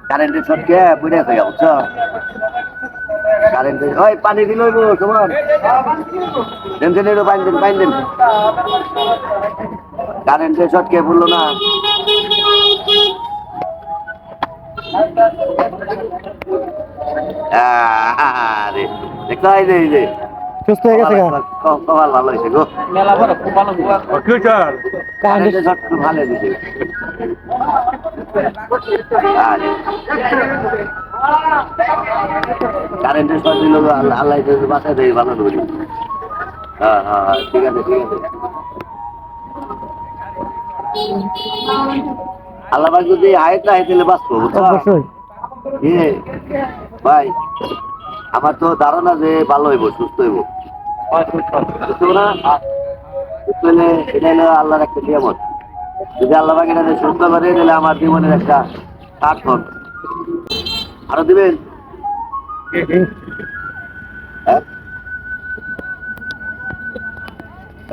কারেন্টের শটকে বুঝে খাই বুঝছো কারেন্টের ওই পানি দিল তোমার দেন দেন পানি দিন পানি দিন কারেন্টের শটকে বললো না আরে দেখো এই যে সুস্থ হয়ে গেছে গা কপাল ভালো হয়েছে গো মেলা বড় খুব ভালো ফিউচার কারেন্টের শট খুব ভালো দিছে আরে কারেন্টের শট দিল আল্লাহ আল্লাহ বাঁচায় দেয় ভালো ধরি হ্যাঁ হ্যাঁ ঠিক আছে ঠিক আছে আল্লাহ ভাই যদি হাইট না হাইট দিলে বাঁচবো অবশ্যই ভাই আমার তো ধারণা যে ভালো হইব সুস্থ হইব বুঝতে না সুস্থ হইলে এটা হলো আল্লাহর একটা নিয়ামত যদি আল্লাহ ভাই এটা সুস্থ করে তাহলে আমার জীবনের একটা সার্থক আরো দিবেন হ্যাঁ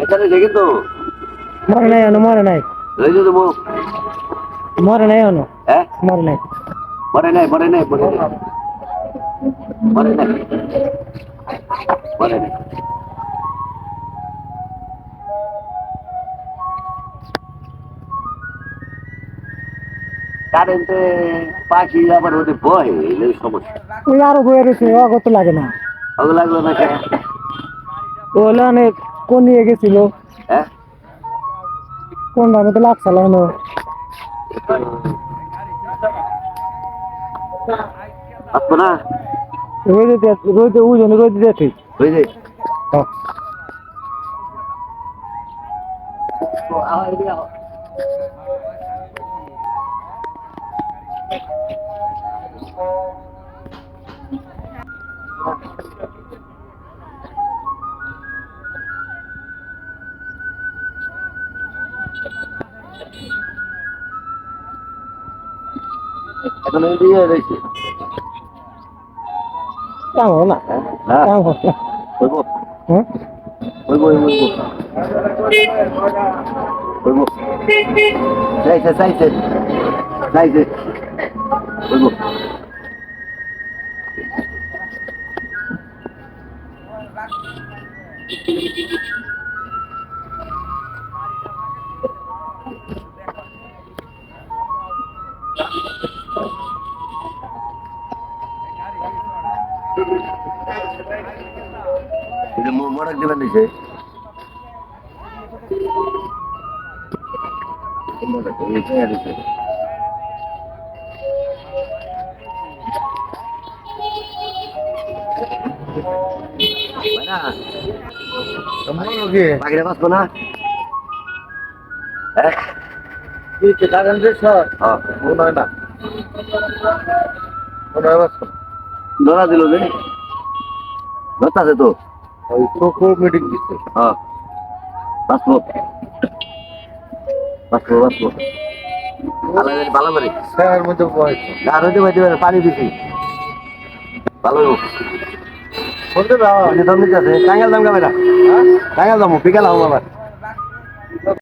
এখানে দেখি তো মরে নাই এনো মরে নাই রয়েছে তো মুখ মরে নাই এনো হ্যাঁ মরে নাই মরে নাই মরে নাই মরে নাই মরে নাই মরে নাই কারেন্টে পাখি আবার ওদের বয় এই সমস্যা ওই আরো বয়ে রয়েছে অগত লাগে না ভালো লাগলো না কেন ওলা অনেক কোন নিয়ে গেছিল হ্যাঁ কোন দামে তো লাগছিল এনো আসবো না রোজ ওজন রোজ দেখি বুঝলি এখন এই দিয়ে রয়েছে কাম হলো না হ্যাঁ কাম হলো না বলবো হ্যাঁ বলবো বলবো চাইছে চাইছে চাইছে বলবো মোড়ক দেবেন নিচে পাখিটা বাঁচবো না হ্যাঁ ধরা দিল যে ধরতে তো ওই চোখও মিটিং দিচ্ছে হ্যাঁ বাঁচবো বাঁচবো বাঁচবো ভালো করে স্যারের মধ্যে বয়স গান হইতে পারতে পারে পানি দিছি ভালো বলতে দাও টাঙ্গাল দাম কামেরা টাঙ্গাল দাম বিকাল হবো আবার